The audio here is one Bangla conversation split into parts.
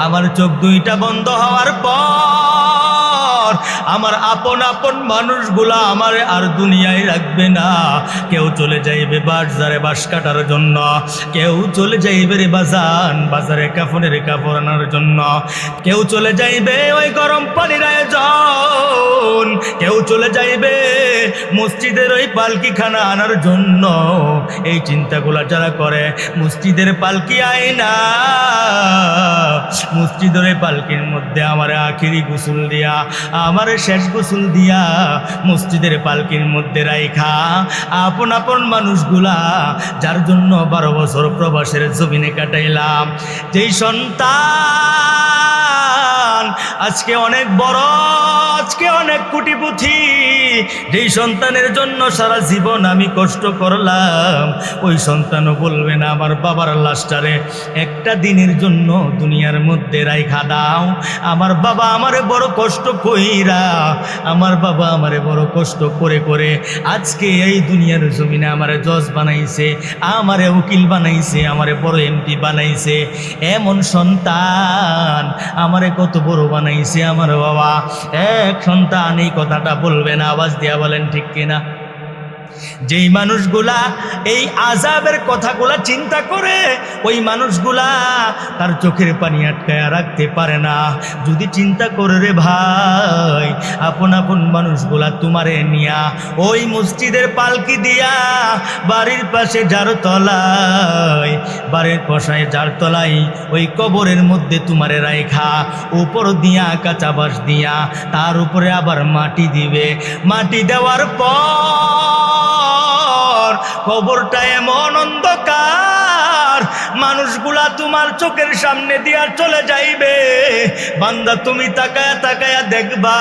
আমার চোখ দুইটা বন্ধ হওয়ার পর আমার আপন আপন মানুষগুলা আমারে আর দুনিয়ায় রাখবে না। কেউ চলে যাইবে বাজারে বাঁশ কাটার জন্য, কেউ চলে যাইবে রে বাজারে কাফনের কাপড় আনার জন্য, কেউ চলে যাইবে ওই গরম পানির আয়োজন, কেউ চলে যাইবে মসজিদের ওই পালকিখানা আনার জন্য। এই চিন্তাগুলা যারা করে, মসজিদের পালকি আয় না, মসজিদের ওই পালকির মধ্যে আমার আখিরি গোসল দিয়া, আমার শেষ গোসল দিয়া মসজিদের পালকির মধ্যে রাইখা আপন আপন মানুষগুলা যার জন্য 12 বছর প্রবাসের জমিনে কাটাইলাম, যেই সন্তান আজকে অনেক বড়, আজকে অনেক কোটিপতি, যেই সন্তানের জন্য সারা জীবন আমি কষ্ট করলাম, ওই সন্তানও বলবে না আমার বাবার লাশটারে একটা দিনের জন্য দুনিয়ার মধ্যে রাইখা দাও। আমার বাবা আমারে বড় কষ্ট কইরা, আমার বাবা আমারে বড় কষ্ট করে করে আজকে এই দুনিয়ার জমিনে আমারে জজ বানাইছে, আমারে উকিল বানাইছে, আমারে বড় এমপি বানাইছে। এমন সন্তান আমারে কত বড় বানাইছে আমার বাবা। এক সন্তান এই কথাটা বলবে না, আওয়াজ দিয়া বলেন ঠিক কিনা? যেই মানুষগুলা এই আযাবের কথাগুলা চিন্তা করে, ওই মানুষগুলা তার চোখের পানি আটকায়া রাখতে পারে না। যদি চিন্তা করে রে ভাই, আপন আপন মানুষগুলা তোমারে নিয়া ওই মসজিদের পালকি দিয়া বাড়ির পাশে যার তলায়, বাড়ির পাশে যার তলায় ওই কবরের মধ্যে তোমারে রাইখা, উপর দিয়া কাঁচা বাঁশ দিয়া তার উপরে আবার মাটি দিবে। মাটি দেওয়ার পর কবরটা এমন অন্ধকার, মানুষগুলা তোমার চোখের সামনে দিয়া চলে যাইবে। বান্দা তুমি তাকায়া তাকায়া দেখবা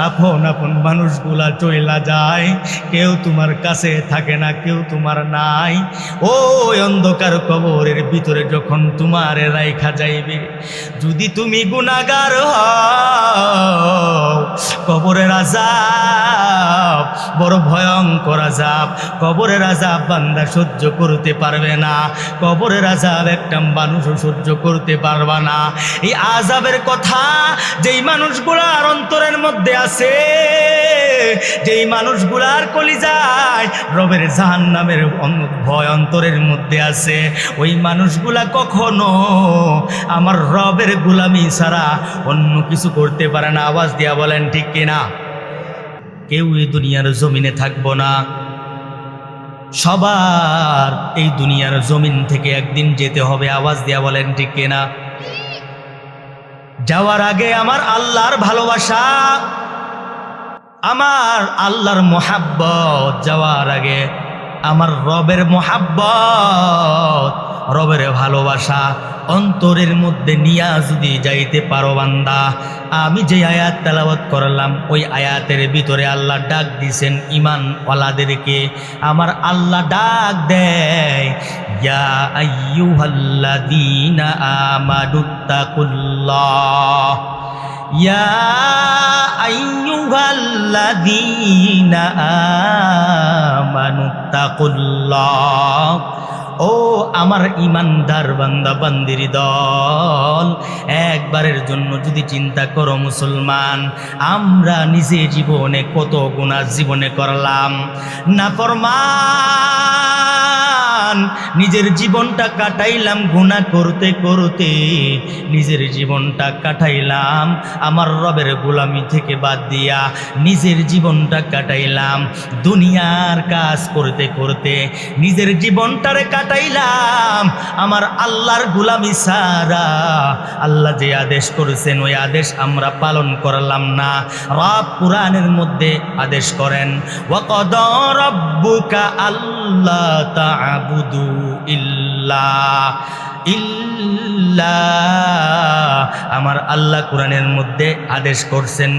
আপন আপন মানুষগুলা চইলা যায়, কেউ তোমার কাছে থাকে না, কেউ তোমার নাই। ওই অন্ধকার কবরের ভিতরে যখন তোমার রাইখা যাইবে, যদি তুমি গুনাহগার হও, কবরের আযাব বড় ভয়ঙ্কর আযাব। কবরের আযাব বান্দা সহ্য করতে পারবে না, কবরের আযাব একটা মানুষও সহ্য করতে পারবে না। এই আযাবের কথা যেই মানুষগুলার অন্তরের মধ্যে আছে, যেই মানুষগুলার কলিজায় রবের জাহান্নামের ভয় অন্তরের মধ্যে আছে, ওই মানুষগুলা কখনো আমার রবের গোলামি ছাড়া অন্য কিছু করতে পারে না। আওয়াজ দিয়া বলেন ঠিক কিনা? কেউ এই দুনিয়ার জমিনে থাকবো না, সবার এই দুনিয়ার জমিন থেকে একদিন যেতে হবে। আওয়াজ দিয়া বলেন ঠিক কিনা? যাওয়ার আগে আমার আল্লাহর ভালোবাসা, আমার আল্লাহর মোহাব্বত, যাওয়ার আগে আমার রবের মোহাব্বত, রবের ভালোবাসা অন্তরের মধ্যে নিয়া যদি যাইতে পারো বান্দা, আমি যে আয়াত তেলাওয়াত করলাম ওই আয়াতের ভিতরে আল্লাহ ডাক দিছেন ঈমানওয়ালাদেরকে। আমার আল্লাহ ডাক দেয়, ইয়া আইয়ুহাল্লাযীনা আমানুত্তাকুল্লাহ, ইয়া আইয়ুহাল্লাযীনা আমানুত্তাকুল্লাহ। ও আমার ইমানদার বান্দা বান্দির দল, একবারের জন্য যদি চিন্তা করো মুসলমান, আমরা নিজে জীবনে কত গুনাহ জীবনে করলাম, নাফরমান নিজের জীবনটা কাটাইলাম গুনাহ করতে করতে, নিজের জীবনটা কাটাইলাম আমার রবের গোলামি থেকে বাদ দিয়া, নিজের জীবনটা কাটাইলাম দুনিয়ার কাজ করতে করতে, নিজের জীবনটারে কাটাইলাম আমার আল্লাহর গোলামি ছাড়া। আল্লাহ যে আদেশ করেছেন ওই আদেশ আমরা পালন করলাম না। রব কুরআনের মধ্যে আদেশ করেন, ওয়াকাদা রাব্বুকা আল্লা তা'বুদু ইল্লা, আমার আল্লাহ কোরআনের মধ্যে আদেশ করছেন,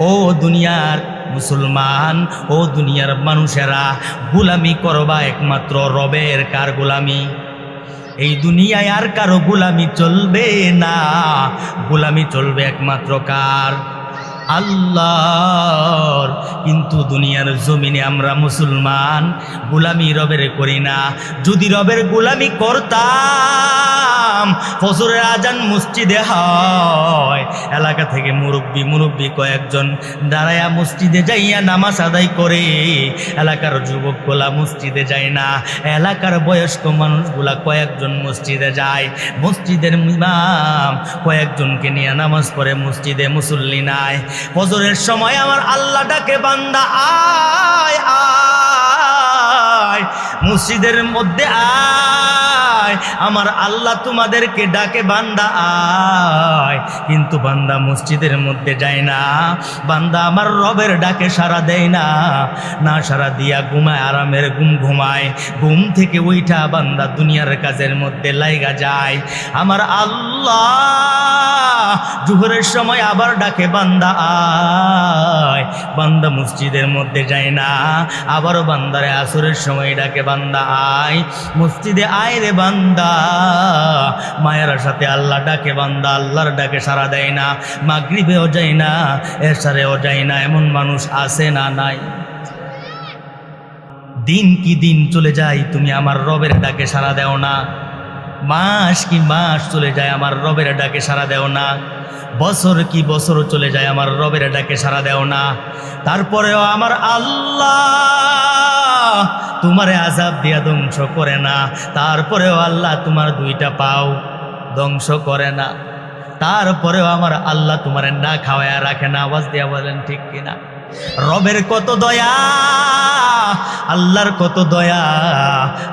ও দুনিয়ার মুসলমান, ও দুনিয়ার মানুষেরা, গোলামি করবা একমাত্র রবের। কার গোলামি? এই দুনিয়ায় আর কারো গোলামি চলবে না, গোলামি চলবে একমাত্র কার? আল্লাহর। কিন্তু দুনিয়ার জমিনে আমরা মুসলমান গোলামি রবের করি না। যদি রবের গোলামি করতাম, ফজরের আজান মসজিদে হয়, এলাকা থেকে মুরব্বী কয়েকজন দাঁড়ায়া মসজিদে যাইয়া নামাজ আদায় করে। এলাকার যুবকগুলা মসজিদে যায় না, এলাকার বয়স্ক মানুষগুলা কয়েকজন মসজিদে যায়। মসজিদের ইমাম কয়েকজনকে নিয়ে নামাজ পড়ে, মসজিদে মুসল্লি নাই। ফজরের সময় আমার আল্লাহ ডাকে, বান্দা আয় আয় মসজিদের মধ্যে আয়, আমার আল্লাহ তোমাদেরকে ডাকে, বান্দা আয়। কিন্তু বান্দা মসজিদের মধ্যে যায় না, বান্দা আমার রবের ডাকে সাড়া দেয় না, না সাড়া দিয়া ঘুমায়, আরামের ঘুমায়। ঘুম থেকে উইঠা বান্দা দুনিয়ার কাজের মধ্যে লাইগা যায়। আমার আল্লাহ জোহরের সময় আবার ডাকে, বান্দা আয়, বান্দা মসজিদের মধ্যে যায় না। আবারও বান্দারে আসরের সময় ডাকে, বান্দা আয়, মসজিদে আয় রে বান্দা। মায়ের সাথে আল্লাহ ডাকে, বান্দা আল্লাহর ডাকে সাড়া দেয় না। মাগরিবেও যায় না, এশারেও যায় না। এমন মানুষ আছে না নাই? দিন কি দিন চলে যায়, তুমি আমার রবের ডাকে সাড়া দেও না। মাস কি মাস চলে যায়, আমার রবের ডাকে সাড়া দেও না। বছর কি বছর চলে যায়, আমার রবের ডাকে সাড়া দেও না। তারপরেও আমার আল্লাহ তোমারে আযাব দিয়া ধ্বংস করে না। তারপরেও আল্লাহ তোমার দুইটা পাও ধ্বংস করে না। তারপরেও আমার আল্লাহ তোমারে না খাওয়ায়া রাখে না। আওয়াজ দিয়া বলেন ঠিক কিনা? রবের কত দয়া, আল্লাহর কত দয়া।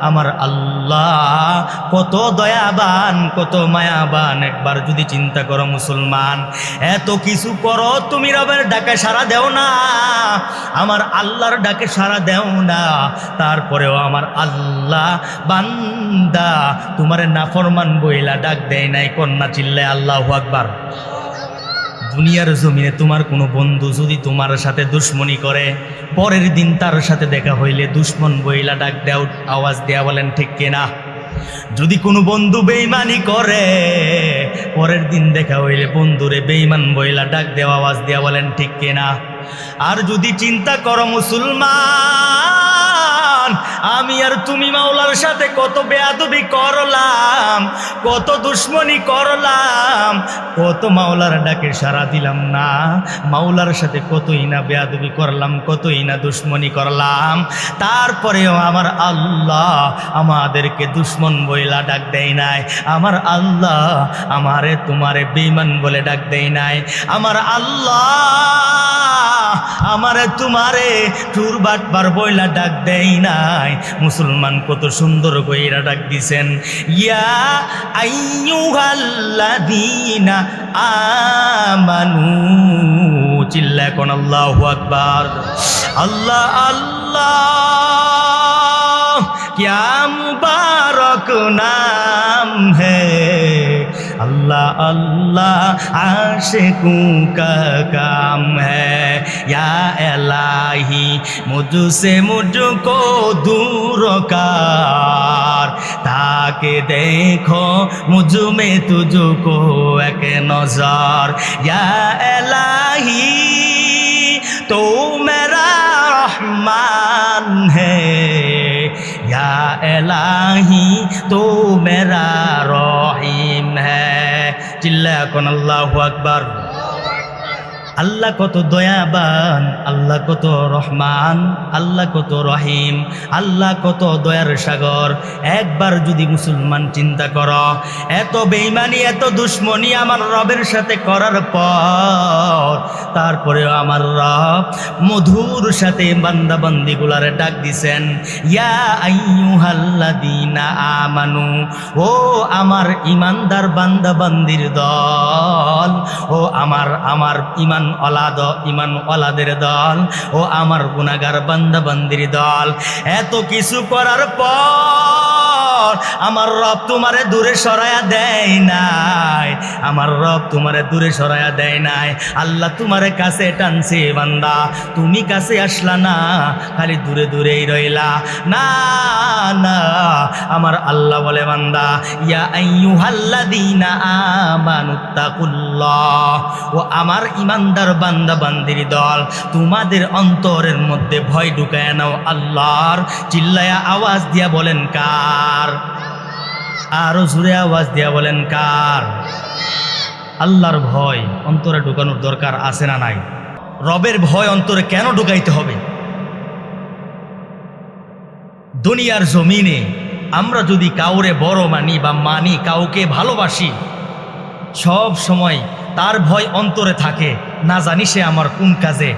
আমার আল্লাহ কত দয়াবান, কত মায়াবান। একবার যদি চিন্তা করো মুসলমান, এত কিছু করো, তুমি রবের ডাকে সাড়া দেও না, আমার আল্লাহর ডাকে সাড়া দেও না। তারপরেও আমার আল্লাহ বান্দা তোমারে নাফরমান বইলা ডাক দেয় নাই। কন্যা চিল্লায় আল্লাহু আকবার। দুনিয়ার জমিনে তোমার কোনো বন্ধু যদি তোমার সাথে দুশ্মনী করে, পরের দিন তার সাথে দেখা হইলে দুশ্মন বইলা ডাক দেও। আওয়াজ দেয়া বলেন ঠিক কিনা? যদি কোনো বন্ধু বেঈমানি করে, পরের দিন দেখা হইলে বন্ধুরে বেঈমান বইলা ডাক দেওয়া। আওয়াজ দেয়া বলেন ঠিক কিনা? আর যদি চিন্তা করো মুসলমান, আমি আর তুমি মাওলার সাথে কত বেয়াদবি করলাম, কত দুশ্মনী করলাম, কত মাওলার ডাকে সাড়া দিলাম না, মাওলার সাথে কতই না বেয়াদবি করলাম, কতই না দুশ্মনী করলাম। তারপরেও আমার আল্লাহ আমাদেরকে দুশ্মন বইলা ডাক দেয় নাই। আমার আল্লাহ আমারে তোমারে বেঈমান বলে ডাক দেয় নাই। আমার আল্লাহ আমারে তোমারে চুর বাটবার বইলা ডাক দেয় নাই। মুসলমান কত সুন্দর কইরা ডাক দিছেন, ইয়া আইয়ুহাল্লাযীনা আমানু। চিল্লা কোন আল্লাহু আকবার। আল্লাহ আল্লাহ क्या मुबारक नाम है, अल्लाह अल्लाह आशिकों का काम है। या इलाही मुझसे मुझको दूर कर, ताकि देखो मुझ में तुझको एक नजर। या इलाही तो मेरा रहमान है, या इलाही तो मेरा रहीम है। चिल्ला कौन अल्लाहु अकबर। আল্লাহ কত দয়াবান, আল্লাহ কত রহমান, আল্লাহ কত রহিম, আল্লাহ কত দয়ার সাগর। একবার যদি মুসলমান চিন্তা করো, এত বেঈমানি এত দুশ্মনী আমার রবের সাথে করার পর, তারপরেও আমার রব মধুর সাথে বান্দা বান্দিগুলারে ডাক দিছেন, ইয়া আইয়ুহাল্লাযীনা আমানু। ও আমার ইমানদার বান্দা বান্দির দল, ও আমার ইমান ওয়ালাদের দল, ও আমার গুনাহগার বান্দা বান্দির দল। এত কিছু করার পর আমার রব তোমারে দূরে সরায়া দেয় নাই। আমার রব তোমারে দূরে সরায়া দেয় নাই, আল্লাহ তোমারে কাছে টানছে বান্দা, তুমি কাছে আসলা না, খালি দূরে দূরেই রইলা। না না, আমার আল্লাহ বলে বান্দা, ইয়া আইয়ুহাল্লাযীনা আমানুত্তাকুল্লাহ, ও আমার ইমানদার বান্দা বান্দির দল, তোমাদের অন্তরের মধ্যে ভয় ঢুকায় নাও আল্লাহর। চিল্লায়া আওয়াজ দিয়া বলেন কার? আরো জোরে আওয়াজ দিয়া বলেন কার? আল্লাহর ভয় অন্তরে ঢুকানোর দরকার আছে না নাই? রবের ভয় অন্তরে কেন ঢুকাইতে হবে? দুনিয়ার জমিনে আমরা যদি কাউরে বড় মানি বা মানি, কাউকে ভালোবাসি, সব সময় তার ভয় অন্তরে থাকে, না জানি সে আমার কোন কাজে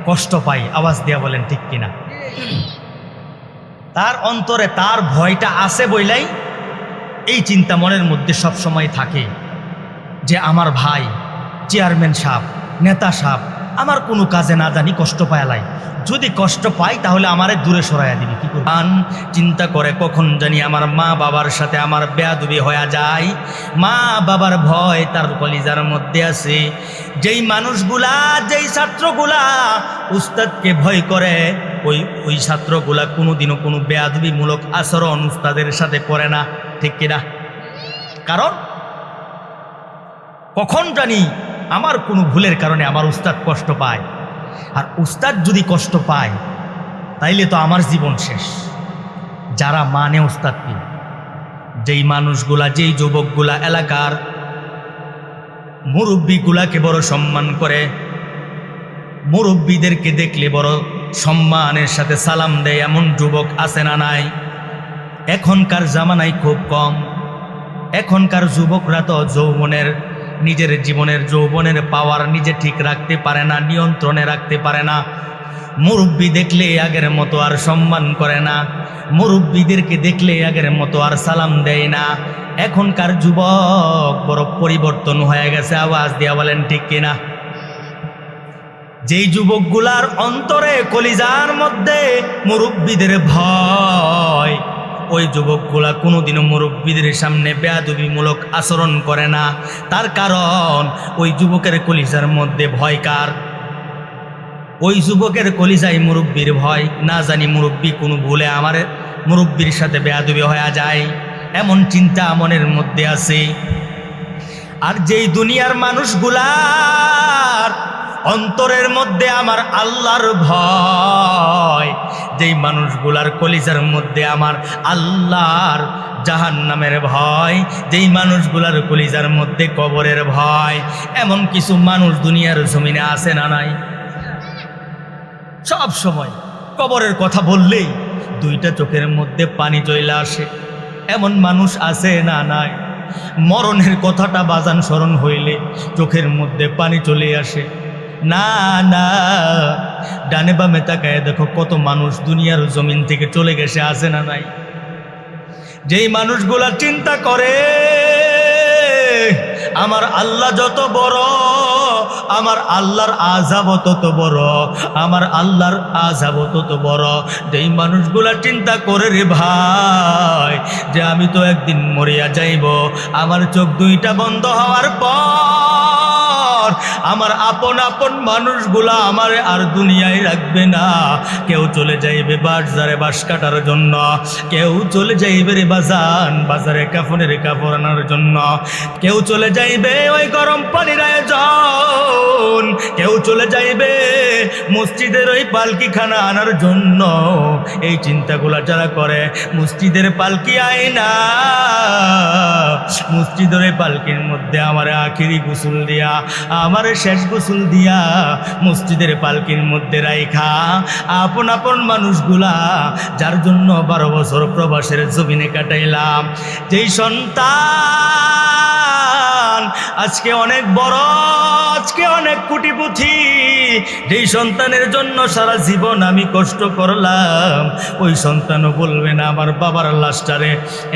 কষ্ট পাই। আওয়াজ দিয়া বলেন ঠিক কিনা? তার অন্তরে তার ভয়টা আছে বইলাই এই চিন্তা মনের মধ্যে সব সময় থাকে যে আমার ভাই চেয়ারম্যান সাহেব, নেতা সাহেব আমার কোনো কাজে না জানি কষ্ট পায়ালাই, যদি কষ্ট পাই তাহলে আমারে দূরে সরাইয়া দিবি। কি করবান? চিন্তা করে কখন জানি আমার মা বাবার সাথে আমার বেয়াদবি হয়ে যায়। মা বাবার ভয় তার কলিজার মধ্যে আছে। যেই মানুষগুলা, যেই ছাত্রগুলা উস্তাদকে ভয় করে, ওই ছাত্রগুলা কোনোদিনও কোনো বেয়াদবিমূলক আচরণ উস্তাদের সাথে করে না, ঠিক কিনা? কারণ কখন জানি আমার কোনো ভুলের কারণে আমার উস্তাদ কষ্ট পায়, আর উস্তাদ যদি কষ্ট পায় তাইলে তো আমার জীবন শেষ। যারা মানে উস্তাদকে, যেই মানুষগুলা, যেই যুবকগুলা এলাকার মুরব্বীগুলাকে বড় সম্মান করে, মুরব্বীদেরকে দেখলে বড় সম্মানের সাথে সালাম দেয়, এমন যুবক আছে না নাই? এখনকার জামানায় খুব কম। এখনকার যুবকরা তো যৌবনের, নিজের জীবনের যৌবনের পাওয়ার নিজে ঠিক রাখতে পারে না, নিয়ন্ত্রণে রাখতে পারে না। মুরব্বী দেখলে আগের মতো আর সম্মান করে না, মুরব্বীদেরকে দেখলে আগের মতো আর সালাম দেয় না। এখনকার যুবক বড় পরিবর্তন হয়ে গেছে। আওয়াজ দিয়া বলেন ঠিক কিনা? যেই যুবকগুলার অন্তরে কলিজার মধ্যে মুরব্বীদের ভয়, ওই যুবকগুলা কোনোদিনও মুরব্বীদের সামনে বেয়াদবিমূলক আচরণ করে না। তার কারণ ওই যুবকের কলিজার মধ্যে ভয় কার? ওই যুবকের কলিজায় মুরব্বীর ভয়। না জানি মুরব্বী কোনো ভুলে আমার মুরব্বীর সাথে বেয়াদবি হয়ে যায়, এমন চিন্তা মনের মধ্যে আছে। আর যেই দুনিয়ার মানুষগুলার অন্তরের মধ্যে আমার আল্লাহর ভয়, যেই মানুষগুলার কলিজার মধ্যে আমার আল্লাহর জাহান্নামের ভয়, যেই মানুষগুলার কলিজার মধ্যে কবরের ভয়, এমন কিছু মানুষ দুনিয়ার জমিনে আছে না নাই? সব সময় কবরের কথা বললেই দুইটা চোখের মধ্যে পানি চলে আসে, এমন মানুষ আছে না নাই? মরণের কথাটা বাজান স্মরণ হইলে চোখের মধ্যে পানি চলে আসে। না না, ডানে বামে তাকায় দেখো কত মানুষ দুনিয়ার জমিন থেকে চলে গেছে, আছে না নাই? যেই মানুষগুলা চিন্তা করে আমার আল্লাহ যত বড়, আমার আল্লাহর আযাব তত বড়, আমার আল্লাহর আযাব তত বড়। যেই মানুষগুলা চিন্তা করে রে ভাই যে আমি তো একদিন মরিয়া যাইব, আমার চোখ দুইটা বন্ধ হওয়ার পর আমার আপন আপন মানুষগুলা আমারে আর দুনিয়ায় রাখবে না। কেউ চলে যাইবে বাজারে বাঁশ কাটার জন্য, কেউ চলে যাইবে রে বাজারে কাফনের কাপড় আনার জন্য, কেউ চলে যাইবে ওই গরম পানির আয়োজন, কেউ চলে যাইবে মসজিদের ওই পালকি খানা আনার জন্য। এই চিন্তাগুলা যারা করে, মসজিদের পালকি আয় না, মসজিদের ওই পালকির মধ্যে আমার আখিরি গোসল দিয়া, আমার শেষ গোসল দিয়া মসজিদের পালকির মধ্যে রাইখা আপন আপন মানুষগুলা যার জন্য 12 বছর প্রবাসের জমিনে কাটাইলাম, যেই সন্তান আজকে অনেক বড়, আজকে অনেক কোটিপতি, যেই সন্তানের জন্য সারা জীবন আমি কষ্ট করলাম, ওই সন্তানও বলবে না আমার বাবার লাশটারে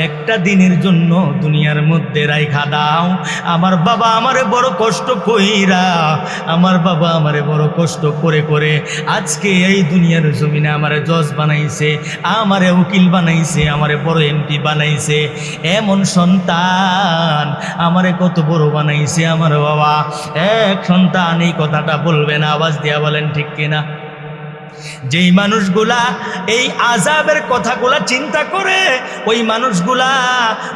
একটা দিনের জন্য দুনিয়ার মধ্যে রাইখা দাও। আমার বাবা আমারে বড় কষ্ট কইরা, আমার বাবা আমারে বড় কষ্ট করে করে আজকে এই দুনিয়ার জমিনে আমারে জজ বানাইছে, আমারে উকিল বানাইছে, আমারে বড় এমপি বানাইছে। এমন সন্তান আমারে কত বড় বানাইছে আমার বাবা। এক সন্তান এই কথাটা বলবে না, আওয়াজ দিয়া বলেন ঠিক কিনা? যেই মানুষগুলা এই আযাবের কথাগুলা চিন্তা করে, ওই মানুষগুলা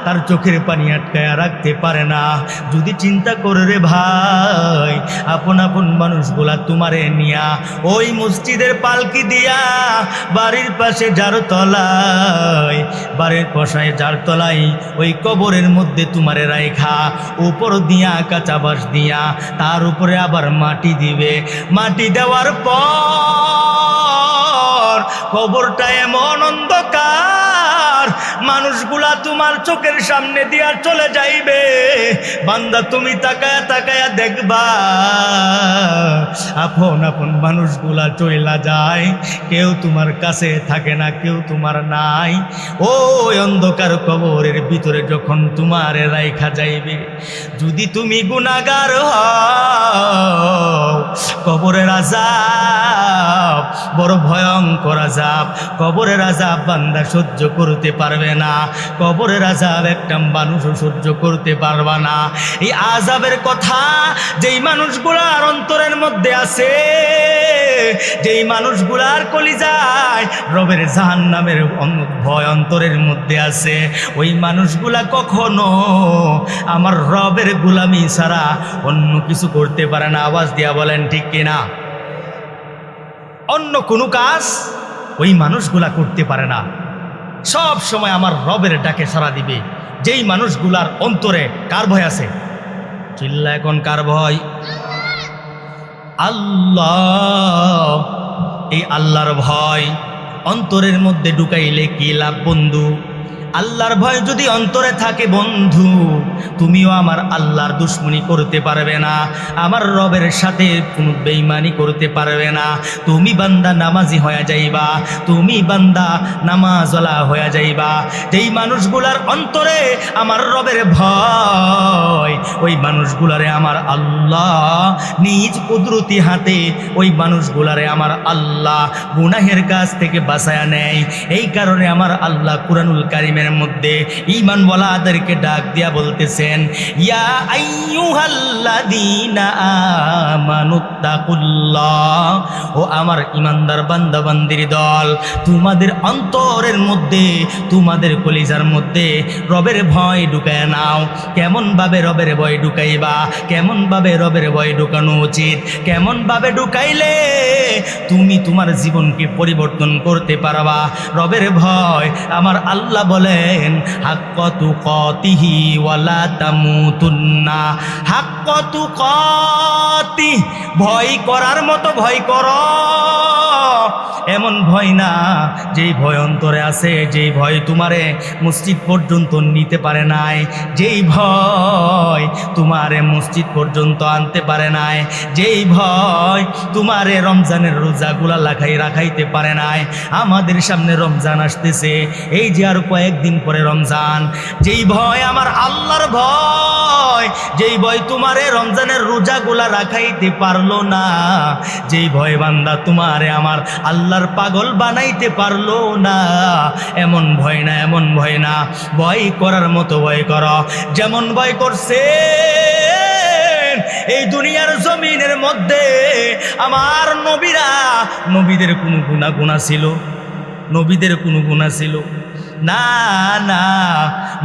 তার চোখের পানি আটকায়া রাখতে পারে না। যদি চিন্তা করে রে ভাই, আপন আপন মানুষগুলা তোমারে নিয়া ওই মসজিদের পালকি দিয়া বাড়ির পাশে যার তলায়, বাড়ির পাশে যার তলায় ওই কবরের মধ্যে তোমারে রাইখা উপর দিয়া কাঁচা বাঁশ দিয়া তার উপরে আবার মাটি দিবে। মাটি দেওয়ার পর কবরটা এমন অন্ধকার, মানুষগুলা তোমার চোখের সামনে দিয়া চলে যাইবে। বান্দা তুমি তাকায়া তাকায়া দেখবা আপন আপন মানুষগুলা চইলা যায়, কেউ তোমার কাছে থাকে না, কেউ তোমার নাই। ওই অন্ধকার কবরের ভিতরে যখন তোমার রাইখা যাইবে, যদি তুমি গুনাহগার হও, কবরের আযাব বড় ভয়ঙ্কর আযাব। কবরের আযাব বান্দা সহ্য করতে পারবে না, কবরের আযাব একটা মানুষও সহ্য করতে পারবে না। এই আযাবের কথা যেই মানুষগুলার অন্তরের মধ্যে আছে, যেই মানুষগুলার কলিজায় রবের জাহান্নামের ভয় অন্তরের মধ্যে আছে, ওই মানুষগুলা কখনো আমার রবের গোলামি ছাড়া অন্য কিছু করতে পারে না। আওয়াজ দিয়া বলেন ঠিক কিনা? অন্য কোনো কাজ ওই মানুষগুলা করতে পারে না, সব সময় আমার রবের ডাকে সাড়া দিবে। যেই মানুষগুলার অন্তরে কার ভয় আছে? চিল্লা এখন কার ভয়? আল্লাহ। এই আল্লাহর ভয় অন্তরের মধ্যে ঢুকাইলে কি লাভ বন্ধু? আল্লাহর ভয় যদি অন্তরে থাকে বন্ধু, তুমিও আমার আল্লাহর দুশ্মনী করতে পারবে না, আমার রবের সাথে কোনো বেঈমানি করতে পারবে না। তুমি বান্দা নামাজি হয়ে যাইবা, তুমি বান্দা নামাজওয়ালা হয়ে যাইবা। যেই মানুষগুলার অন্তরে আমার রবের ভয়, ওই মানুষগুলারে আমার আল্লাহ নিজ কুদরতি হাতে, ওই মানুষগুলারে আমার আল্লাহ গুনাহের কাছ থেকে বাঁচায়া নেয়। এই কারণে আমার আল্লাহ কুরআনুল কারীমের মধ্যে ঈমানওয়ালাদেরকে ডাক দিয়া বলতেছেন, ইয়া আইয়ুহাল্লাযীনা আমানুত্তাকুল্লাহ, ও আমার ঈমানদার বান্দা বান্দির দল, তোমাদের অন্তরের মধ্যে, তোমাদের কলিজার মধ্যে রবের ভয় ঢুকায় নাও। কেমন ভাবে রবের ভয় ঢুকাইবা? কেমন ভাবে রবের ভয় ঢুকানো উচিত? কেমন ভাবে ঢুকাইলে তুমি তোমার জীবনকে পরিবর্তন করতে পারবা? রবের ভয় আমার আল্লাহ বলে হাক্কা তুকাতিহি ওয়ালা তামুতুন্না। হাক্কা তুকাতি, ভয় করার মতো ভয় করো। এমন ভয় না যেই ভয় অন্তরে আছে, যেই ভয় তোমারে মসজিদ পর্যন্ত নিতে পারে নাই, যেই ভয় তোমারে মসজিদ পর্যন্ত আনতে পারে নাই, যেই ভয় তোমারে রমজানের রোজাগুলা রাখাইতে পারে নাই। আমাদের সামনে রমজান আসতেছে, এই যে আর কয়েকদিন পরে রমজান। যেই ভয় আমার আল্লাহর ভয়, যেই ভয় তোমারে রমজানের রোজাগুলা রাখাইতে পারলো না, যেই ভয় বান্দা তোমারে আমার আল্লাহর পাগল বানাইতে পারলো না, এমন ভয় না, এমন ভয় না। ভয় করার মতো ভয় করো, যেমন ভয় করছে এই দুনিয়ার জমিনের মধ্যে আমার নবীরা। নবীদের কোনো গুনাহ ছিল? নবীদের কোনো গুনাহ ছিল? না না,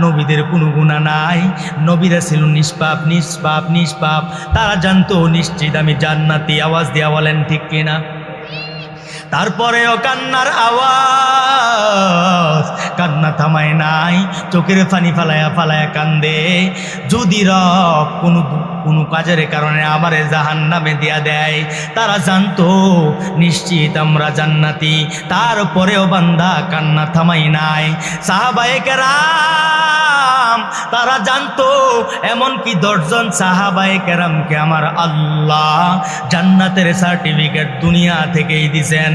নবীদের কোনো গুনাহ নাই। নবীরা ছিল নিষ্পাপ, নিষ্পাপ, নিষ্পাপ। তারা জানতো নিশ্চিত আমি জান্নাতি। আওয়াজ দিয়া বলেন ঠিক কিনা? তারপরেও কান্নার আওয়াজ, কান্না থামায় নাই, চোখের পানি ফালায়া ফালায়া কান্দে। যদি রব কোনো কাজের কারণে আমারে জাহান্নামে দিয়া দেয়, তারা জানতো নিশ্চিত আমরা জান্নাতি, তারপরেও বান্দা কান্না থামাই নাই। সাহাবায়ে কেরাম তারা জানতো, এমনকি 10 জন সাহাবায়ে কেরামকে আমার আল্লাহ জান্নাতের সার্টিফিকেট দুনিয়া থেকেই দিছেন।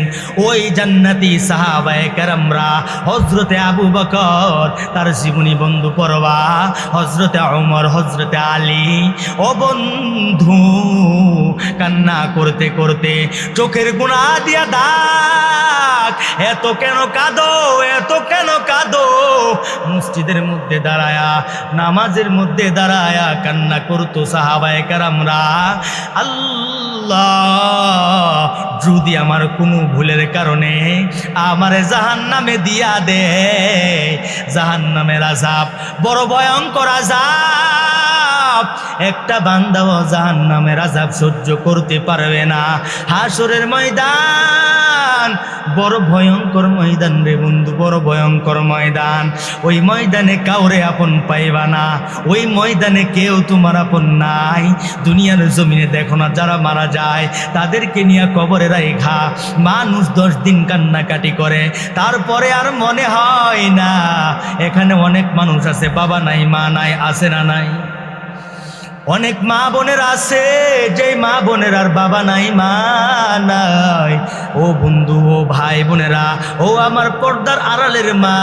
ওই জান্নাতি সাহাবায়ে কেরামরা হযরতে আবু বকর তার জীবনী বন্ধু পড়বা, হযরতে ওমর, হযরতে আলী। ও বন্ধু, কান্না করতে করতে চোখের গুণা দিয়া দাগ, এত কেন কাঁদো, এত কেন কাঁদো? মসজিদের মধ্যে দাঁড়ায়া, নামাজের মধ্যে দাঁড়ায়া কান্না করতো সাহাবায়ে কেরামরা। আল্লাহ, যদি আমার কোনো ভুলের কারণে আমারে জাহান্নামে দিয়া দে, জাহান্নামের আযাব বড় ভয়ঙ্কর আযাব, একটা বান্দাও জাহান্নামের আযাব সহ্য করতে পারবে না। হাসরের ময়দান বড় ভয়ঙ্কর ময়দান রে বন্ধু, বড় ভয়ঙ্কর ময়দান। ওই ময়দানে কাউরে আপন পাইবা না, ওই ময়দানে কেউ তোমার আপন নাই। দুনিয়ার জমিনে দেখো না, যারা মারা যায় তাদেরকে নিয়ে কবরে রাইখা মানুষ 10 দিন কান্নাকাটি করে, তারপরে আর মনে হয় না। এখানে অনেক মানুষ আছে, বাবা নাই মা নাই, আছে না নাই? অনেক মা বোনের আছে, যে মা বোনের আর বাবা নাই মা নাই। ও বন্ধু, ও ভাই বোনেরা, ও আমার পর্দার আড়ালের মা,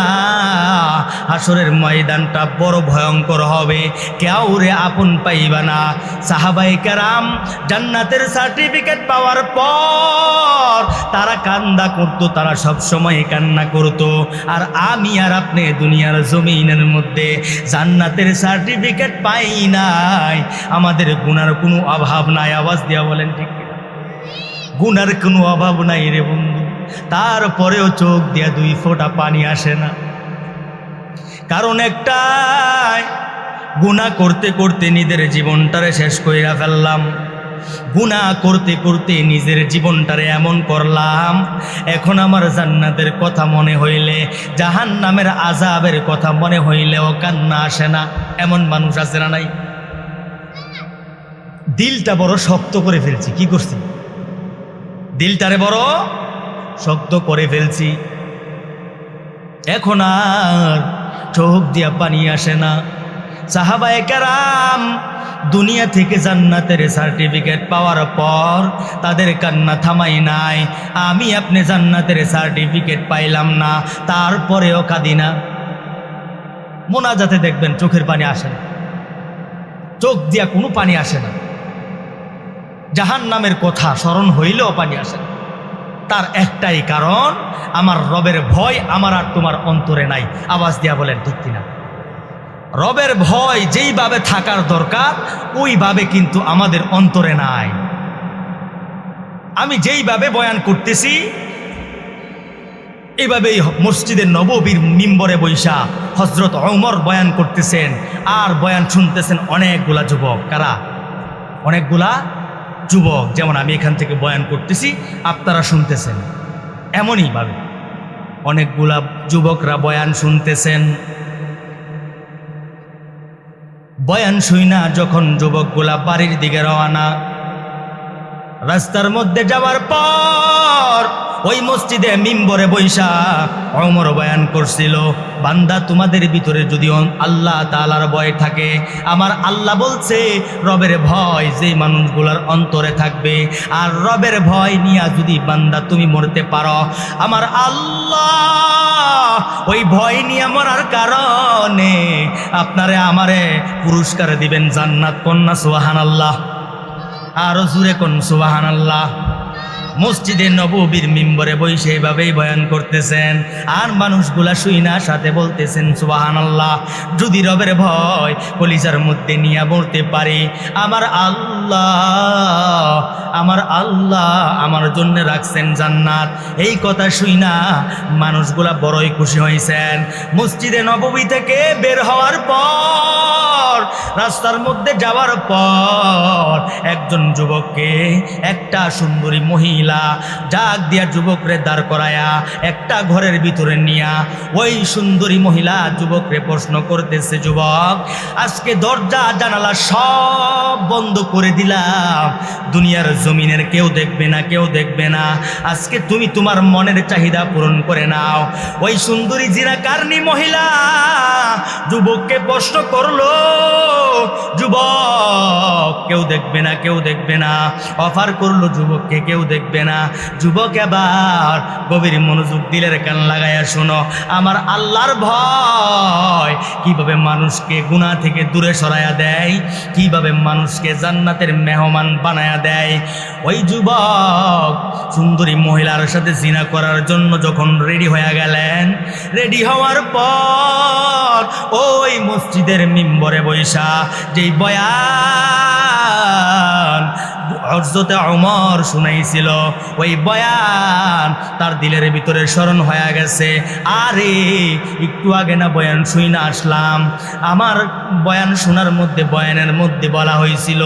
হাসরের ময়দানটা বড় ভয়ঙ্কর হবে, কেউ রে আপন পাইবা না। সাহাবায়ে কেরাম জান্নাতের সার্টিফিকেট পাওয়ার পর তারা কান্না করতো, তারা সব সময় কান্না করতো। আর আমি আর আপনি দুনিয়ার জমিনের মধ্যে জান্নাতের সার্টিফিকেট পাই নাই। আমাদের গুনার কোনো অভাব নাই, আওয়াজ দিয়া বলেন ঠিক কিনা? গুনার কোনো অভাব নাই রে বন্ধু, তারপরেও চোখ দিয়া 2 ফোঁটা পানি আসে না। কারণ একটাই, গুনাহ করতে করতে নিজের জীবনটারে শেষ কইরা ফেললাম। গুনাহ করতে করতে নিজের জীবনটারে এমন করলাম, এখন আমার জান্নাতের কথা মনে হইলে, জাহান্নামের আযাবের কথা মনে হইলেও কান্না আসে না। এমন মানুষ আছে না নাই? দিলটা বড় শক্ত করে ফেলছি, কি করছি? দিলটারে বড় শক্ত করে ফেলছি, এখন আর চোখ দিয়া পানি আসে না। সাহাবায়ে কেরাম দুনিয়া থেকে জান্নাতের সার্টিফিকেট পাওয়ার পর তাদের কান্না থামাই নাই। আমি আপনি জান্নাতের সার্টিফিকেট পাইলাম না, তারপরেও কাঁদি না। মোনাজাতে দেখবেন চোখের পানি আসে না, চোখ দিয়া কোনো পানি আসে না। জাহান্নামের কথা স্মরণ হইলেও পানি আসে না। তার একটাই কারণ, আমার রবের ভয় আমার আর তোমার অন্তরে নাই। আওয়াজ দিয়া বলেন ঠিক কিনা? রবের ভয় যেইভাবে থাকার দরকার ওইভাবে কিন্তু আমাদের অন্তরে নাই। আমি যেইভাবে বয়ান করতেছি এইভাবেই মসজিদের নববীর মিম্বরে বৈশা হযরত ওমর বয়ান করতেছেন, আর বয়ান শুনতেছেন অনেকগুলা যুবক। কারা? অনেকগুলা যুবক। যেমন আমি এখান থেকে বয়ান করতেছি, আপনারা শুনতেছেন, এমনই ভাবে অনেকগুলা যুবকরা বয়ান শুনতেছেন। বয়ান শুইনা যখন যুবকগুলা বাড়ির দিকে রওনা, রাস্তার মধ্যে যাওয়ার পর ওই মসজিদে মিম্বরে বৈশা ওমর বয়ান করছিল, বান্দা তোমাদের ভিতরে যদি আল্লাহ তাআলার ভয় থাকে, আমার আল্লাহ বলছে রবের ভয় যে মানুষগুলার অন্তরে থাকবে, আর রবের ভয় নিয়ে যদি বান্দা তুমি মরতে পারো, আমার আল্লাহ ওই ভয় নিয়ে মরার কারণে আপনারে আমারে পুরস্কার দিবেন জান্নাত। কন্যা সুবহানাল্লাহ, আরো জুড়ে কোন সুবহানাল্লাহ। মসজিদে নববীর মিম্বরে বসে এভাবেই বয়ান করতেছেন, আর মানুষগুলা শুইনা সাথে বলতেছেন সুবহানাল্লাহ। যদি রবের ভয় কলিজার মধ্যে নিয়ে মরতে পারি, আমার আল্লাহ আমার জন্য রাখছেন জান্নাত। এই কথা শুইনা মানুষগুলা বড়ই খুশি হয়েছেন। মসজিদে নববী থেকে বের হওয়ার পর রাস্তার মধ্যে যাওয়ার পর একজন যুবককে একটা সুন্দরী মহিলা ডাক দিয়া যুবকরে দাঁড় করায়া একটা ঘরের ভিতরে নিয়া ওই সুন্দরী মহিলা যুবকরে প্রশ্ন করতেছে, যুবক, আজকে দরজা জানালা সব বন্ধ করে দিলাম, দুনিয়ার জমিনের কেউ দেখবে না, কেউ দেখবে না, আজকে তুমি তোমার মনের চাহিদা পূরণ করে নাও। ওই সুন্দরী জিনাকারনী মহিলা যুবককে প্রশ্ন করলো, যুবক, কেউ দেখবে না, কেউ দেখবে না, অফার করলো যুবককে, কেউ দেখবে না। যুবক এবার গভীর মনোযোগ দিলের কান লাগাইয়া শোনো, আমার আল্লাহর ভয় কিভাবে মানুষকে গুনাহ থেকে দূরে সরাইয়া দেয়, কিভাবে মানুষকে জান্নাতের মেহমান বানায়া দেয়। ওই যুবক সুন্দরী মহিলার সাথে জিনা করার জন্য যখন রেডি হয়ে গেলেন, রেডি হওয়ার পর ওই মসজিদের মিম্বরে বৈশা যেই বয়ান হযরতে ওমর শুনাইছিল, ওই বয়ান তার দিলের ভিতরে স্মরণ হয়ে গেছে। আরে একটু আগে না বয়ান শুই না আসলাম, আমার বয়ান শোনার মধ্যে বয়ানের মধ্যে বলা হয়েছিল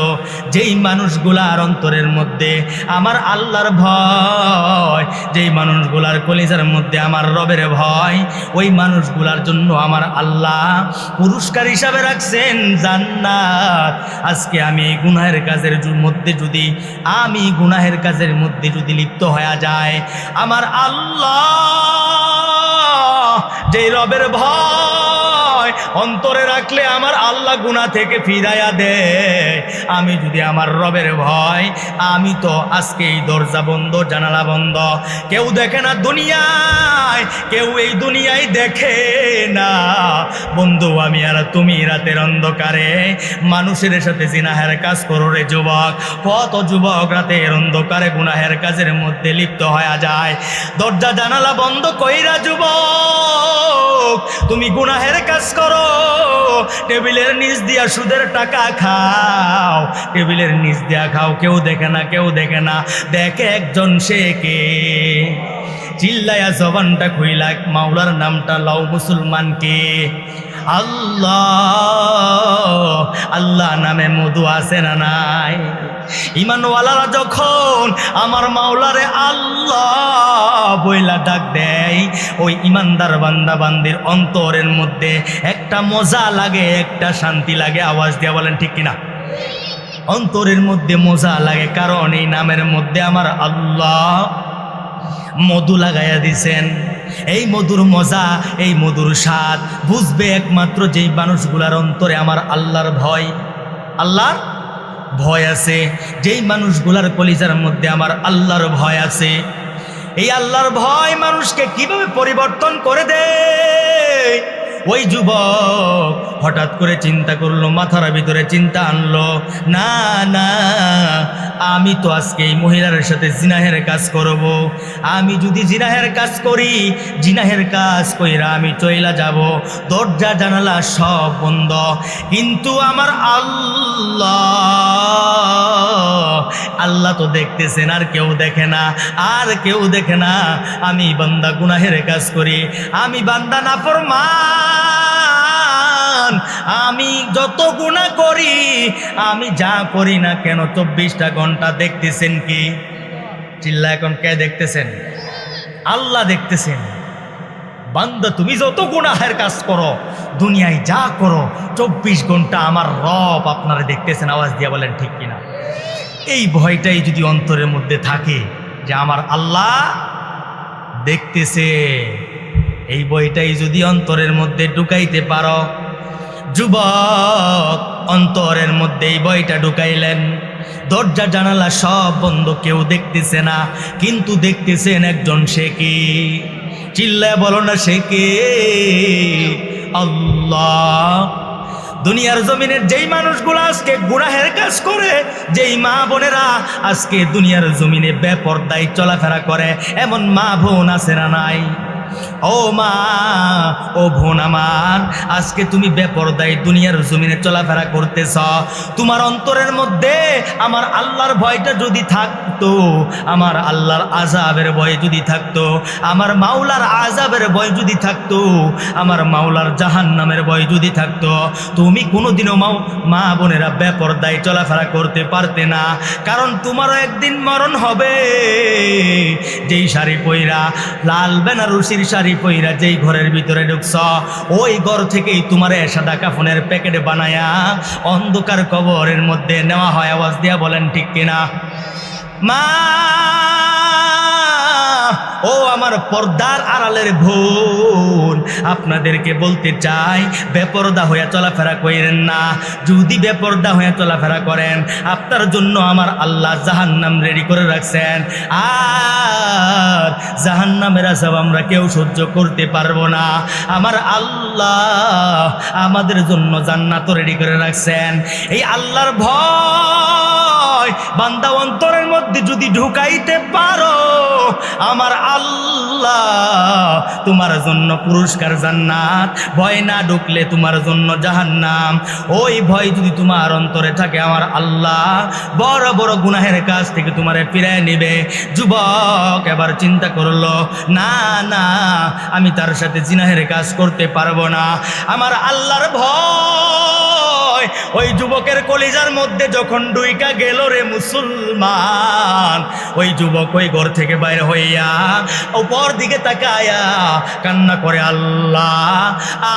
যেই মানুষগুলার অন্তরের মধ্যে আমার আল্লাহর ভয়, যেই মানুষগুলার কলিজার মধ্যে আমার রবের ভয়, ওই মানুষগুলার জন্য আমার আল্লাহ পুরস্কার হিসাবে রাখছেন জান্নাত। আজকে আমি এই গুনাহের কাজের মধ্যে যদি লিপ্ত হয়ে যায়, আমার আল্লাহ যেই রবের ভয় অন্তরে রাখলে আমার আল্লাহ গুনাহ থেকে ফিরাইয়া দেয়, আমি যদি আমার রবের ভয়, আমি তো আজকে এই দরজা বন্ধ, জানালা বন্ধ, কেউ দেখে না দুনিয়ায়, কেউ এই দুনিয়ায় দেখে না। বন্ধু, আমি আর তুমি রাতের অন্ধকারে মানুষের সাথে জিনাহের কাজ করো রে যুবক। কত যুবক রাতের অন্ধকারে গুনাহের কাজের মধ্যে লিপ্ত হয়ে যায়। দরজা জানালা বন্ধ কইরা যুবক তুমি গুনাহের কাজ করো, টেবিলের নিচ দিয়া সুদের টাকা খাও, টেবিলের নিচ দিয়া খাও, কেউ দেখে না, কেউ দেখে না, দেখে একজন, সে কে? চিল্লায়া জবানটা খুইলা মাওলার নামটা লাও মুসলমানকে। আল্লাহ, আল্লাহ নামে মধু আছে না নাই? ইমানওয়ালারা যখন আমার মাওলারে আল্লাহ বইলা ডাক দেয়, ওই ইমানদার বান্দা বান্দির অন্তরের মধ্যে একটা মজা লাগে, একটা শান্তি লাগে। আওয়াজ দিয়া বলেন ঠিক কিনা? অন্তরের মধ্যে মজা লাগে, কারণ এই নামের মধ্যে আমার আল্লাহ মধু লাগাইয়া দিছেন। এই মধুর মজা, এই মধুর স্বাদ বুঝবে একমাত্র যেই মানুষগুলার অন্তরে আমার আল্লাহর ভয়, আল্লাহর ভয় আছে, যেই মানুষগুলার কলিজার মধ্যে আমার আল্লাহর ভয় আছে। এই আল্লাহর ভয় মানুষকে কিভাবে পরিবর্তন করে দেয়। ওই যুবক হঠাৎ করে চিন্তা করলো, মাথার ভিতরে চিন্তা আনলো, না না, আমি তো আজকে এই মহিলার সাথে জিনাহের কাজ করব। আমি যদি জিনাহের কাজ করি, জিনাহের কাজ কইরা আমি চইলা যাব, দরজা জানালা সব বন্ধ, কিন্তু আমার আল্লাহ তো দেখতেছেন, আর কেউ দেখে না, আর কেউ দেখে না। আমি বান্দা গুনাহের কাজ করি, আমি বান্দা নাফরমান, আমি যত গুনাহ করি, আমি যা করি না কেন 24টা ঘন্টা দেখতেছেন কি? চিল্লা এখন কে দেখতেছেন? আল্লাহ দেখতেছেন। বান্দা তুমি যত গুনাহের কাজ করো, দুনিয়ায় যা করো, 24 ঘন্টা আমার রব আপনারা দেখতেছেন। আওয়াজ দিয়ে বলেন ঠিক কিনা? এই ভয়টাই যদি অন্তরের মধ্যে থাকে যে আমার আল্লাহ দেখতেছে, এই বইটাই যদি অন্তরের মধ্যে ঢুকাইতে পারো, যুবক অন্তরের মধ্যে এই বইটা ঢুকাইলেন, দরজা জানালা সব বন্ধ, কেউ দেখতেছে না, কিন্তু দেখতেছেন একজন, সে কি? চিল্লায় বলো না, সে কে? আল্লাহ। দুনিয়ার জমিনের যেই মানুষগুলো আজকে গুনাহের কাজ করে, যেই মা বোনেরা আজকে দুনিয়ার জমিনে বেপরদায় চলাফেরা করে, এমন মা বোন আছে না নাই? ও মা, ও বোন আমার, আজকে তুমি বেপরদায় দুনিয়ার জমিনে চলাফেরা করতেছ। তোমার অন্তরের মধ্যে আমার আল্লাহর ভয়টা যদি থাকতো, আমার আল্লাহর আযাবের ভয় যদি থাকতো, আমার মাওলার আযাবের ভয় যদি থাকতো, আমার মাওলার জাহান্নামের ভয় যদি থাকতো, তুমি কোনোদিনও মা বোনেরা বেপরদায় চলাফেরা করতে পারতে না। কারণ তোমারও একদিন মরণ হবে। যেই শাড়ি পইরা, লাল বেনারসির শাড়ি পইরা যেই ঘরের ভিতরে ঢুকছ, ওই ঘর থেকেই তোমার সাদা কাফনের প্যাকেট বানায়া অন্ধকার কবরের মধ্যে নেওয়া হয়। আওয়াজ দিয়া বলেন ঠিক কিনা? মা, ও আমার পর্দার আড়ালের বোন, আপনাদেরকে বলতে চাই, বেপরদা হয়ে চলাফেরা করেন না। যদি বেপরদা হয়ে চলাফেরা করেন, আপনার জন্য আমার আল্লাহ জাহান্নাম রেডি করে রাখছেন। আর জাহান্নামের আযাব আমরা কেউ সহ্য করতে পারবো না। আমার আল্লাহ আমাদের জন্য জান্নাত রেডি করে রাখছেন। এই আল্লাহর ভয় বান্দা অন্তরের মধ্যে যদি ঢুকাইতে পারো, আমার আল্লাহ তোমার জন্য পুরস্কার জান্নাত। ভয় না ঢুকলে তোমার জন্য জাহান্নাম। ওই ভয় যদি তোমার অন্তরে থাকে, আমার আল্লাহ বড় বড় গুনাহের কাজ থেকে তোমারে ফিরিয়ে নেবে। যুবক এবার চিন্তা করলো, না না, আমি তার সাথে জিনাহের কাজ করতে পারবো না। আমার আল্লাহর ভয় ওই যুবকের কলিজার মধ্যে যখন ডুইকা গেল রে মুসলমান, ওই যুবক ওই ঘর থেকে বাইরে হইয়া উপর দিকে তাকায়া কান্না করে, আল্লাহ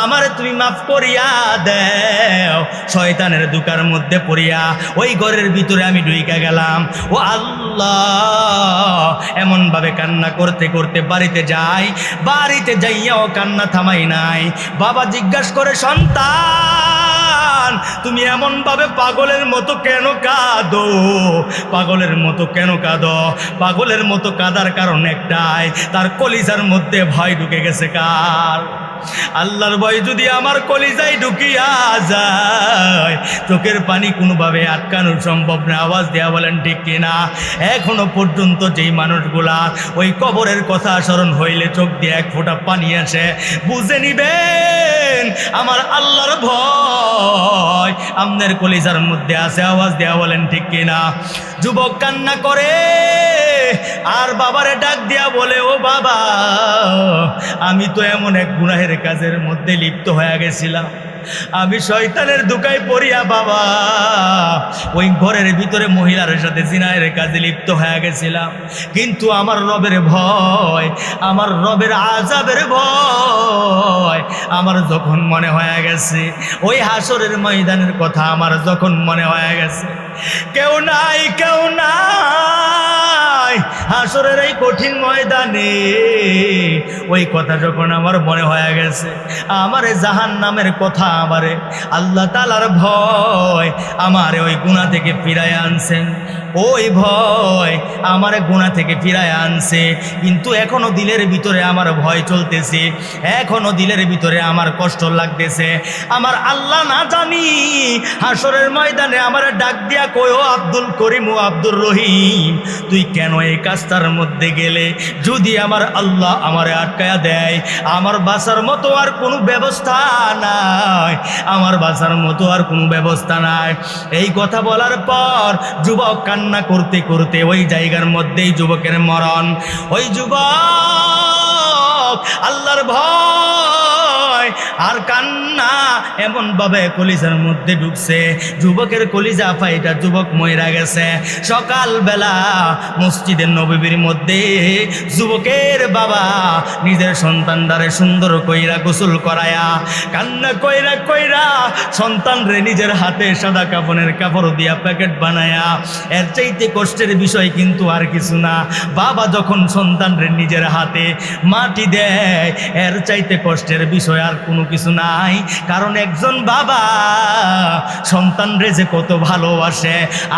আমারে তুমি মাফ করিয়া দেও। শয়তানের দুকার মধ্যে পড়িয়া ওই ঘরের ভিতরে আমি ডুইকা গেলাম। ও আল্লাহ, এমন ভাবে কান্না করতে করতে বাড়িতে যাই। বাড়িতে যাইয়াও কান্না থামাই নাই। বাবা জিজ্ঞাসা করে, সন্তান তুমি এমন ভাবে পাগলের মতো কেন কাঁদো? পাগলের মতো কেন কাঁদো? পাগলের মতো কাঁদার কারণ একটাই, তার কলিজার মধ্যে ভয় ঢুকে গেছে। কার? আল্লাহর ভয় যদি আমার কলিজায় ঢুকিয়া যায়, চোখের পানি কোনোভাবে আটকানো সম্ভব না। আওয়াজ দেয়া বলেন ঠিক কিনা? এখনো পর্যন্ত যেই মানুষগুলা ওই কবরের কথা স্মরণ হইলে চোখ দিয়ে এক ফোঁটা পানি আসে, বুঝে নিবেন আমার আল্লাহর ভয় আপনার কলিজার মধ্যে আছে। আওয়াজ দেয়া বলেন ঠিক কিনা? যুবক কান্না করে আর বাবারে ডাক দিয়া বলে, ও বাবা, আমি তো এমন এক গুনাহের কাজের মধ্যে লিপ্ত হয়ে গেছিলাম। আমি শয়তানের দুকায় পড়িয়া বাবা ওই ঘরের ভিতরে মহিলার সাথে জিনাহের কাজে লিপ্ত হয়ে গেছিলাম। কিন্তু আমার রবের ভয়, আমার রবের আযাবের ভয় আমার যখন মনে হয়ে গেছে, ওই হাসরের ময়দানের কথা আমার যখন মনে হয়ে গেছে, কেউ নাই, কেউ নাই হাসরের এই কঠিন ময়দানে, ওই কথা যখন আমার মনে হয়ে গেছে, আমারে জাহান্নামের কথা, আমারে আল্লাহ তাআলার ভয় আমারে ওই গুনাহ থেকে ফিরায় আনছেন। ওই ভয় আমারে গুনাহ থেকে ফিরায় আনছে। কিন্তু এখনো দিলের ভিতরে আমার ভয় চলতেছে, এখনো দিলের ভিতরে আমার কষ্ট লাগতেছে। আমার আল্লাহ না জানি হাসরের ময়দানে আমার ডাক দিয়া কই, ও আব্দুল করিম, ও আব্দুর রহিম, তুই কেন এই কাজটার মধ্যে গেলে? যদি আমার আল্লাহ আমারে আটকায়া দেয়, আমার বাঁচার মতো আর কোনো ব্যবস্থা নাই, আমার বাঁচার মতো আর কোনো ব্যবস্থা নাই। এই কথা বলার পর যুবক কান্না করতে করতে ওই জায়গার মধ্যেই যুবকের মরণ। ওই যুবক আল্লাহর ভয় আর কান্না এমন ভাবে কলিজার মধ্যে ঢুকছে, যুবকের কলিজা ফাইটা যুবক মইরা গেছে। সকালবেলা মসজিদের নববীর মধ্যে যুবকের বাবা নিজের সন্তানদারে সুন্দর কইরা গোসল করায়া কান্না কইরা কইরা সন্তানরে নিজের হাতে সাদা কাফনের কাপড় দিয়া প্যাকেট বানায়া, এর চাইতে কষ্টের বিষয় কিন্তু আর কিছু না। বাবা যখন সন্তানরে নিজের হাতে মাটি দেয়, এর চাইতে কষ্টের বিষয় আর কোনো কিছু নাই। কারণ একজন বাবা সন্তানরে যে কত ভালোবাসে,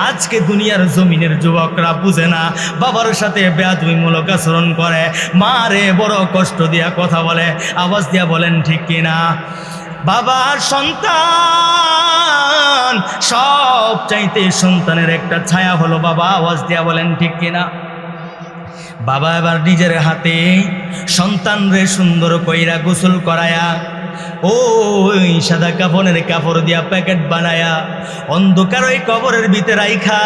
আজকে দুনিয়ার জমিনের যুবকরা বুঝে না। বাবার সাথে বেয়াদবিমূলক আচরণ করে, মারে বড় কষ্ট দিয়া কথা বলে। আওয়াজ দিয়া বলেন ঠিক কিনা? বাবা সন্তান সব চাইতে সন্তানের একটা ছায়া হলো বাবা। আওয়াজ দিয়া বলেন ঠিক কিনা? বাবা এবার নিজের হাতে সন্তানরে সুন্দর কইরা গোসল করায়া ওই সাদা কাফনের কাপড় দিয়া প্যাকেট বানায়া অন্ধকার ওই কবরের ভিতরে রাইখা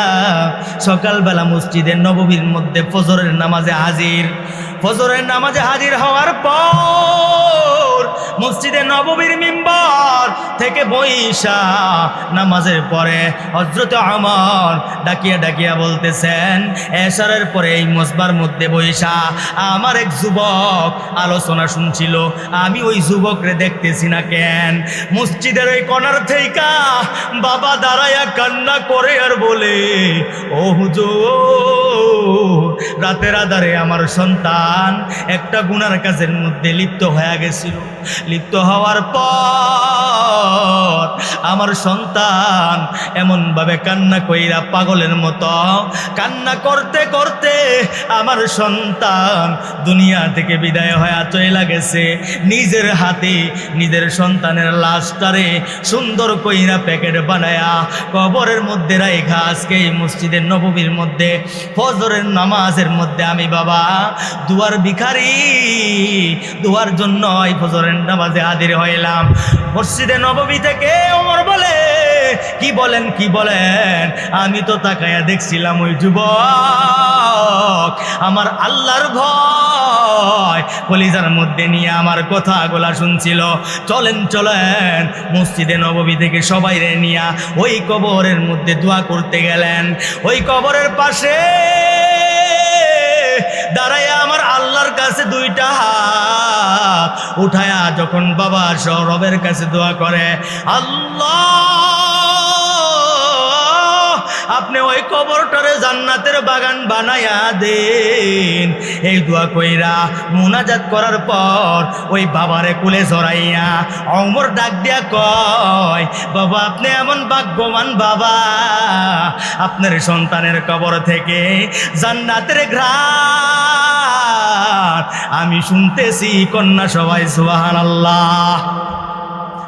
সকালবেলা মসজিদের নববীর মধ্যে ফজরের নামাজে হাজির। ফজরের নামাজে হাজির হওয়ার পর মসজিদে নববীর মিম্বর থেকে বইসা নামাজের পরে হযরত ওমর ডাকিয়া ডাকিয়া বলতেছেন, এশারের পরে এই মসবার মধ্যে বইসা আমার এক যুবক আলোচনা শুনছিল, আমি ওই যুবকরে দেখতেছি না কেন। মসজিদের ওই কর্নার থেকে বাবা দাঁড়ায়া কান্না করে আর বলে, ও হুজুর, রাতের আধারে আমার সন্তান একটা গুনার কাজের মধ্যে লিপ্ত হয়ে গেছিল। লিপ্ত হওয়ার পর আমার সন্তান এমনভাবে কান্না কইরা পাগলের মতো কান্না করতে করতে আমার সন্তান দুনিয়া থেকে বিদায় হয়ে চলে গেছে। নিজের হাতে নিজের সন্তানের লাশটারে সুন্দর কইরা প্যাকেট বানায়া কবরের মধ্যে রাইখা আজকে এই মসজিদের নববীর মধ্যে ফজরের নামাজের মধ্যে আমি বাবা দুয়ার ভিখারি, দুয়ার জন্য এই ফজরের নামাজে হাজির হইলাম। মসজিদে নববী থেকে ওমর বলে, কি বলেন কি বলেন? আমি তো তাকায়া দেখছিলাম ওই যুবক আমার আল্লাহর ভয় কলিজার মধ্যে নিয়ে আমার কথাগুলা শুনছিল। চলেন চলেন মসজিদে নববী থেকে সবাই রে নিয়া ওই কবরের মধ্যে দোয়া করতে গেলেন। ওই কবরের পাশে দাঁড়াইয়া আমার আল্লাহর কাছে দুইটা হাত উঠায়া যখন বাবা সহ রবের কাছে দোয়া করে, আল্লাহ আপনি ওই কবরটারে জান্নাতের বাগান বানায়া দেন। এই দোয়া কইরা মুনাজাত করার পর ওই বাবারে কুলে জড়াইয়া ওমর ডাক দিয়া কয়, বাবা আপনি এমন ভাগ্যবান বাবা, আপনার সন্তানের কবর থেকে জান্নাতের ঘ্রাণ আমি শুনতেছি। কন্যা সবাই সুবহানাল্লাহ।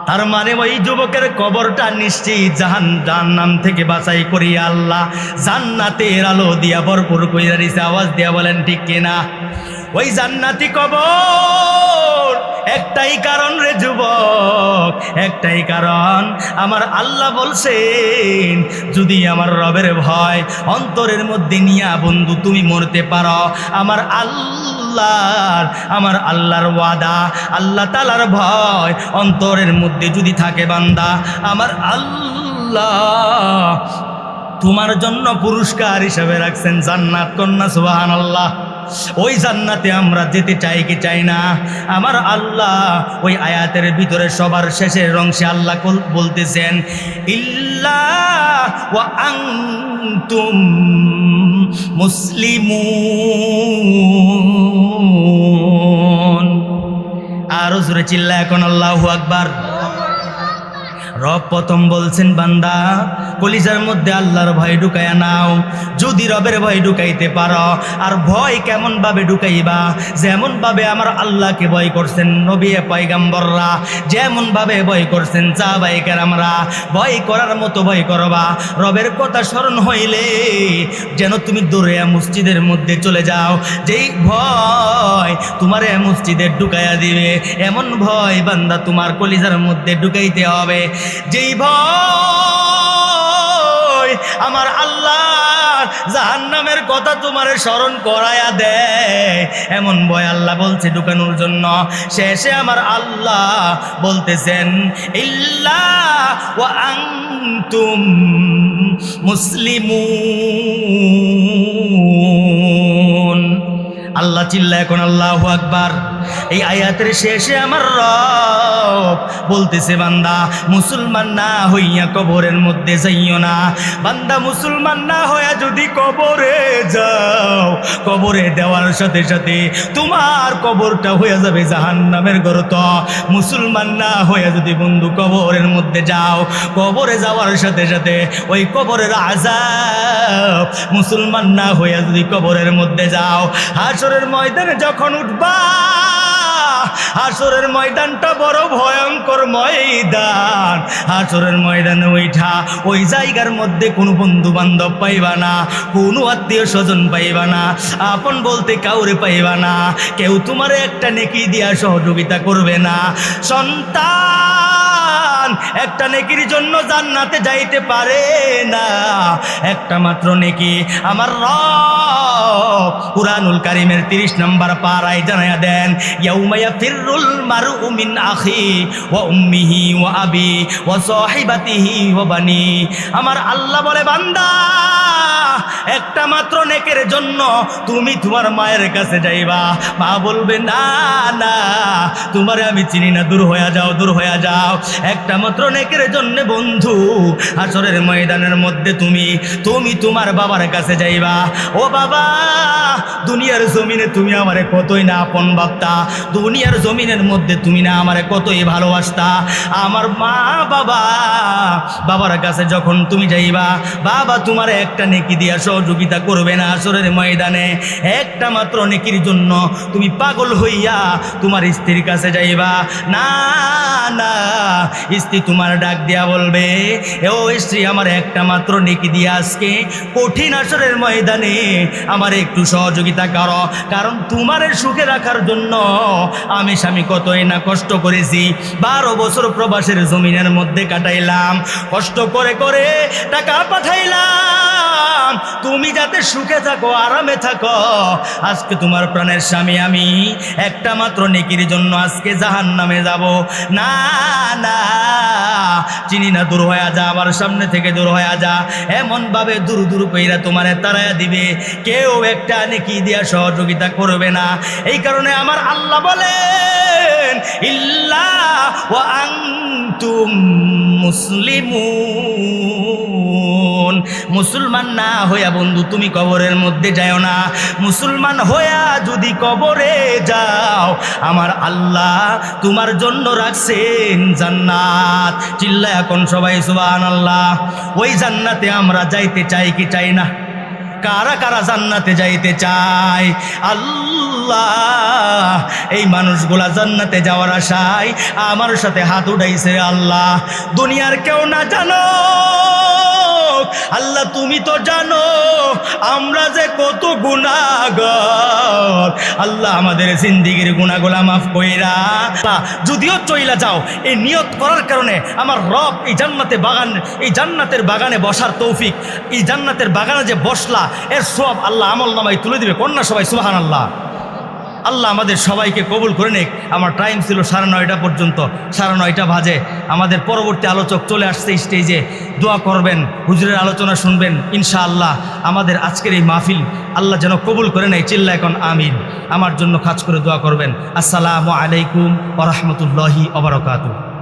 তার মানে ওই যুবকের কবরটা নিশ্চিত জাহান্নাম থেকে বাছাই করিয়া আল্লাহ জান্নাতের আলো দিয়া ভরপুর কইরা দিছে। আওয়াজ দিয়া বলেন ঠিক কিনা? ওই জান্নাতি কবর একটাই কারণ রে যুবক, একটাই কারণ। আমার আল্লাহ বলছেন, যদি আমার রবের ভয় অন্তরের মধ্যে নিয়া বন্ধু তুমি মরতে পারো, আমার আল্লাহর ওয়াদা, আল্লাহ তাআলার ভয় অন্তরের মধ্যে যদি থাকে বান্দা, আমার আল্লাহ তোমার জন্য পুরস্কার হিসেবে রাখছেন জান্নাত। কন্যা সুবহানাল্লাহ। ওই জান্নাতে আমরা যেতে চাই কি চাই না? আমার আল্লাহ ওই আয়াতের ভিতরে সবার শেষের অংশে আল্লাহ বলতেছেন, ইল্লা ওয়া আনতুম মুসলিমুন। আরো জোরে চিল্লা এখন আল্লাহু আকবার। রব প্রথম বলছেন, বান্দা কলিজার মধ্যে আল্লাহর ভয় ঢুকাইয়া নাও। যদি রবের ভয় ঢুকাইতে পারো, আর ভয় কেমন ভাবে ঢুকাইবা? যেমন ভাবে আমার আল্লাহকে ভয় করছেন নবী পয়গম্বররা, যেমন ভাবে ভয় করছেন সাহাবায়ে কেরামরা, ভয় করার মতো ভয় করবা। রবের কথা স্মরণ হইলে যেন তুমি দৌড়ে মসজিদের মধ্যে চলে যাও। যেই ভয় তোমারে মসজিদে ঢুকাইয়া দিবে, এমন ভয় বান্দা তোমার কলিজার মধ্যে ঢুকাইতে হবে। যেই ভয় আমার আল্লাহ জাহান্নামের কথা তোমারে স্মরণ করায়া দেয়, এমন ভয় আল্লাহ বলছে ঢুকানোর জন্য। শেষে আমার আল্লাহ বলতেছেন, ইল্লা ওয়া আনতুম মুসলিমুন। আল্লাহ চিল্লা এখন আল্লাহু আকবার। এই আয়াতের শেষে আমার রব বলতেছে, বান্দা মুসলমান না হইয়া কবরের মধ্যে যাইও না। বান্দা মুসলমান না হইয়া যদি কবরে যাও, কবরে দেওয়ার সাথে সাথে তোমার কবরটা হয়ে যাবে জাহান্নামের গর্ত। মুসলমান না হইয়া যদি বন্ধু কবরের মধ্যে যাও, কবরে যাওয়ার সাথে সাথে ওই কবরের আযাব। মুসলমান না হইয়া যদি কবরের মধ্যে যাও, হাশরের ময়দানে যখন উঠবা, হাসরের ময়দানটা বড় ভয়ঙ্কর ময়দান। হাসরের ময়দানে ওইটা ওই জায়গার মধ্যে কোনো বন্ধু বান্ধব পাইবা না, কোনো আত্মীয় স্বজন পাইবা না, আপন বলতে কাউরে পাইবা না। কেউ তোমার একটা নেকি দিয়া সহযোগিতা করবে না। সন্তান একটা নেকির জন্য জান্নাতে যাইতে পারে না, একটা মাত্র নেকি। আমার রব কুরআনুল কারীমের 30 নম্বর পারায় জানায়া দেন, ইয়াউমা ইয়াফিরুল মারউ মিন আখি ওয়া উম্মিহি ওয়া আবি ওয়া সাহিবাতিহি ওয়া বানি। আমার আল্লাহ বলে, বান্দা একটা মাত্র নেকের জন্য তুমি তোমার মায়ের কাছে যাইবা। মা বলবে, না না, তোমারে আমি চিনি না, দূর হয়ে যাও, দূর হয়ে যাও। একটা মাত্র নেকের জন্য বন্ধু হাসরের ময়দানের মধ্যে তুমি তোমার বাবার কাছে যাইবা। ও বাবা, দুনিয়ার জমিনে তুমি আমারে কতই না আপন ভাবতা, দুনিয়ার জমিনের মধ্যে তুমি না আমারে কতই ভালোবাসতা। আমার মা বাবার কাছে যখন তুমি যাইবা, বাবা তোমার একটা নেকি দিয়া সহযোগিতা করবে না হাসরের ময়দানে। একটা মাত্র নেকির জন্য তুমি পাগল হইয়া তোমার স্ত্রীর কাছে যাইবা। না না, স্ত্রী তোমার ডাক দিয়া বলবে, ও স্ত্রী, আমার একটা মাত্র নেকি দিয়া আজকে কঠিন হাসরের ময়দানে আমার একটু সহযোগিতা করো, কারণ তোমার সুখে রাখার জন্য আমি স্বামী কতই না কষ্ট করেছি। 12 বছর প্রবাসের জমিনের মধ্যে কাটাইলাম, কষ্ট করে করে টাকা পাঠাইলাম তুমি যাতে সুখে থাকো, আরামে থাকো। আজকে তোমার প্রাণের স্বামী আমি একটা মাত্র নেকির জন্য আজকে জাহান্নামে যাব। না না, চিনি না, দূর হয়ে যা, আমার সামনে থেকে দূর হয়ে যা। এমন ভাবে দূর দূর কইরা তোমারে তাড়ায়া দিবে, কেউ একটা নেকি দিয়া সহযোগিতা করবে না। এই কারণে আমার আল্লাহ বলেন, ইল্লা ওয়া আনতুম মুসলিমুন। মুসলমান না হইয়া বন্ধু তুমি কবরের মধ্যে যাও না। মুসলমান হইয়া যদি কবরে যাও, আমার আল্লাহ তোমার জন্য রাখছেন জান্নাত। চিল্লায় এখন সবাই সুবহানাল্লাহ। ওই জান্নাতে আমরা যাইতে চাই কি চাই না? কারা কারা জান্নাতে যাইতে চায়? আল্লাহ, এই মানুষগুলা জান্নাতে যাওয়ার আশায় আমার সাথে হাত উঠাইছে। আল্লাহ, দুনিয়ার কেউ না জানো, আল্লাহ তুমি তো জানো আমরা যে কত গুনাহগার। আল্লাহ আমাদের জিন্দেগির গুনাহগুলা মাফ কইরা, যদিও চইলা যাও এই নিয়ত করার কারণে আমার রব এই জান্নাতের বাগানে বসার তৌফিক, এই জান্নাতের বাগানে যে বসলা এর সওয়াব আল্লাহ আমল নামায় তুলে দিবে। কন্যা সবাই সুবহানাল্লাহ। আল্লাহ আমাদের সবাইকে কবুল করে নেক। আমার টাইম ছিল 9:30 পর্যন্ত, 9:30 বাজে। আমাদের পরবর্তী আলোচক চলে আসছে স্টেজে, দোয়া করবেন, হুজুরের আলোচনা শুনবেন ইনশাআল্লাহ। আমাদের আজকের এই মাহফিল আল্লাহ যেন কবুল করে নেয়। চিল্লা এখন আমিন। আমার জন্য খাস করে দোয়া করবেন। আসসালামু আলাইকুম ওয়া রাহমাতুল্লাহি ওয়া বারাকাতুহু।